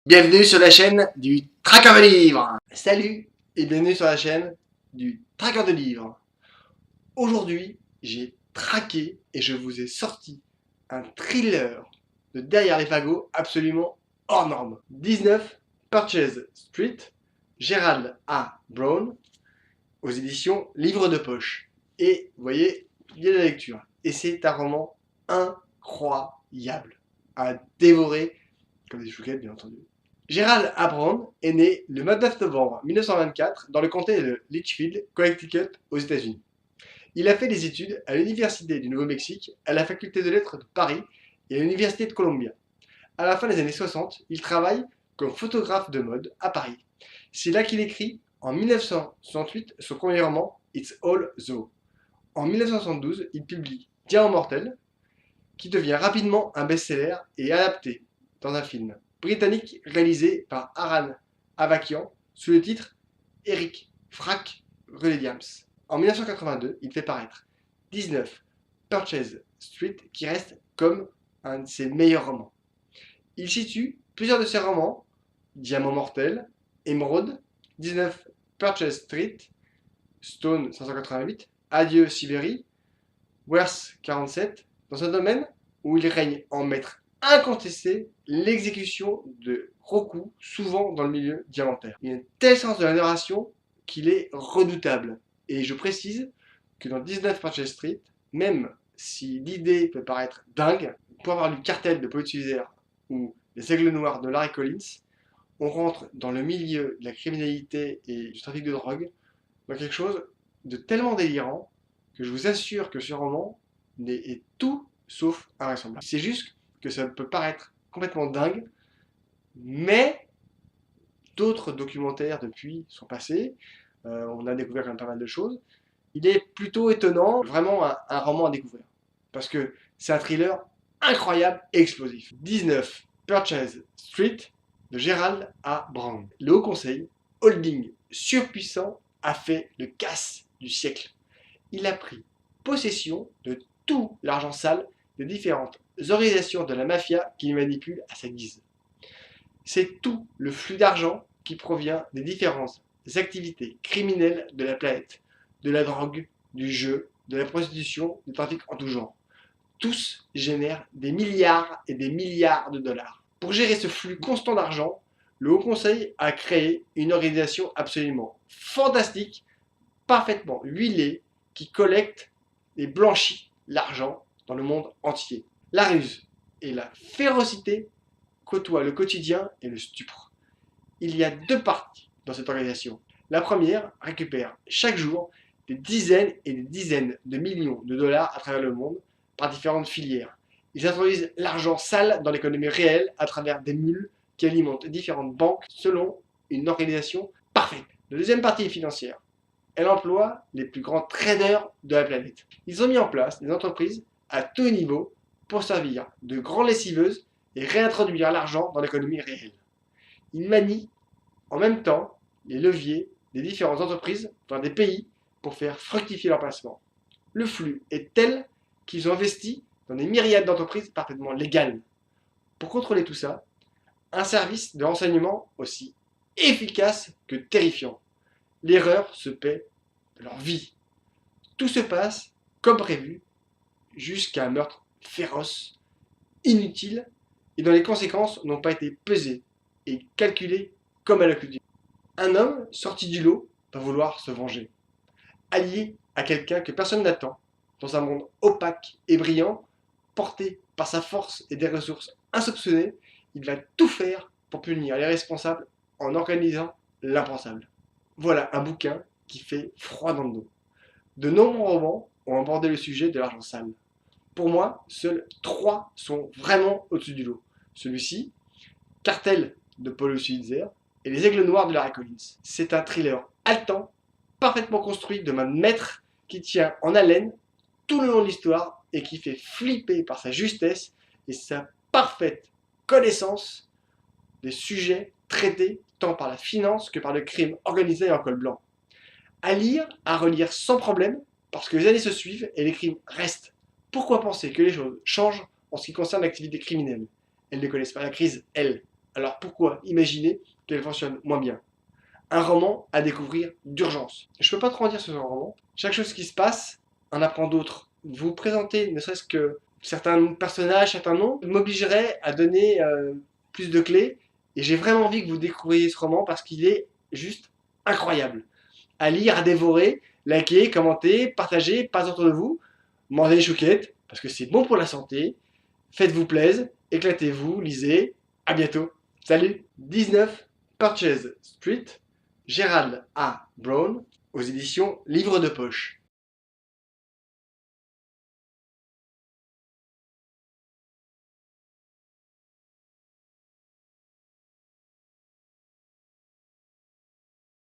Bienvenue sur la chaîne du Traqueur de livres. Salut et bienvenue sur la chaîne du Traqueur de livres. Aujourd'hui, j'ai traqué et je vous ai sorti un thriller de derrière les fagots absolument hors norme. 19 Purchase Street, Gerald A. Brown, aux éditions Livre de Poche. Et vous voyez, il y a de la lecture. Et c'est un roman incroyable à dévorer comme des chouquettes, bien entendu. Gerald A. Brown est né le 29 novembre 1924 dans le comté de Litchfield, Connecticut, aux États-Unis. Il a fait des études à l'Université du Nouveau-Mexique, à la Faculté de Lettres de Paris et à l'Université de Columbia. À la fin des années 60, il travaille comme photographe de mode à Paris. C'est là qu'il écrit, en 1968, son premier roman, It's All Zo. En 1972, il publie Diamant mortel, qui devient rapidement un best-seller et adapté dans un film britannique réalisé par Aran Avakian sous le titre Eric Frack Williams. En 1982, il fait paraître 19 Purchase Street qui reste comme un de ses meilleurs romans. Il situe plusieurs de ses romans, Diamant mortel, Émeraude, 19 Purchase Street, Stone 588, Adieu Sibérie, Worth 47, dans un domaine où il règne en maître incontesté l'exécution de gros coups, souvent dans le milieu diamantaire. Il y a un tel sens de la narration qu'il est redoutable. Et je précise que dans 19 Purchase Street, même si l'idée peut paraître dingue, pour avoir lu Cartel de Paul Utiliser ou Les Aigles Noirs de Larry Collins, on rentre dans le milieu de la criminalité et du trafic de drogue, dans quelque chose de tellement délirant que je vous assure que ce roman est tout sauf invraisemblable. C'est juste que ça peut paraître complètement dingue, mais d'autres documentaires depuis sont passés, on a découvert quand même pas mal de choses. Il est plutôt étonnant, vraiment un roman à découvrir, parce que c'est un thriller incroyable et explosif. 19 Purchase Street de Gerald A. Brown. Le Haut Conseil, holding surpuissant, a fait le casse du siècle. Il a pris possession de tout l'argent sale des différentes organisations de la mafia qu'il manipule à sa guise. C'est tout le flux d'argent qui provient des différentes activités criminelles de la planète, de la drogue, du jeu, de la prostitution, du trafic en tout genre. Tous génèrent des milliards et des milliards de dollars. Pour gérer ce flux constant d'argent, le Haut Conseil a créé une organisation absolument fantastique, parfaitement huilée, qui collecte et blanchit l'argent dans le monde entier. La ruse et la férocité côtoient le quotidien et le stupre. Il y a deux parties dans cette organisation. La première récupère chaque jour des dizaines et des dizaines de millions de dollars à travers le monde par différentes filières. Ils introduisent l'argent sale dans l'économie réelle à travers des mules qui alimentent différentes banques selon une organisation parfaite. La deuxième partie est financière. Elle emploie les plus grands traders de la planète. Ils ont mis en place des entreprises à tous niveaux pour servir de grands lessiveuses et réintroduire l'argent dans l'économie réelle. Ils manient en même temps les leviers des différentes entreprises dans des pays pour faire fructifier leurs placements. Le flux est tel qu'ils ont investi dans des myriades d'entreprises parfaitement légales. Pour contrôler tout ça, un service de renseignement aussi efficace que terrifiant. L'erreur se paie de leur vie. Tout se passe comme prévu jusqu'à un meurtre féroce, inutile et dont les conséquences n'ont pas été pesées et calculées comme à l'accoutumée. Un homme sorti du lot va vouloir se venger. Allié à quelqu'un que personne n'attend, dans un monde opaque et brillant, porté par sa force et des ressources insoupçonnées, il va tout faire pour punir les responsables en organisant l'impensable. Voilà un bouquin qui fait froid dans le dos. De nombreux romans ont abordé le sujet de l'argent sale. Pour moi, seuls 3 sont vraiment au-dessus du lot. Celui-ci, Cartel de Paul Utiliser et Les Aigles Noirs de Larry Collins. C'est un thriller haletant, parfaitement construit de main de maître, qui tient en haleine tout le long de l'histoire et qui fait flipper par sa justesse et sa parfaite connaissance des sujets traités tant par la finance que par le crime organisé en col blanc. À lire, à relire sans problème, parce que les années se suivent et les crimes restent. Pourquoi penser que les choses changent en ce qui concerne l'activité criminelle? Elles ne connaissent pas la crise, elles. Alors pourquoi imaginer qu'elle fonctionne moins bien? Un roman à découvrir d'urgence. Je peux pas trop en dire sur ce roman. Chaque chose qui se passe en apprend d'autres. Vous présenter ne serait-ce que certains personnages, certains noms, m'obligerait à donner plus de clés. Et j'ai vraiment envie que vous découvriez ce roman parce qu'il est juste incroyable. À lire, à dévorer, liker, commenter, partager, pas autour de vous. Mangez des chouquettes parce que c'est bon pour la santé. Faites-vous plaisir, éclatez-vous, lisez. À bientôt. Salut. 19 Purchase Street, Gerald A. Brown, aux éditions Livre de Poche.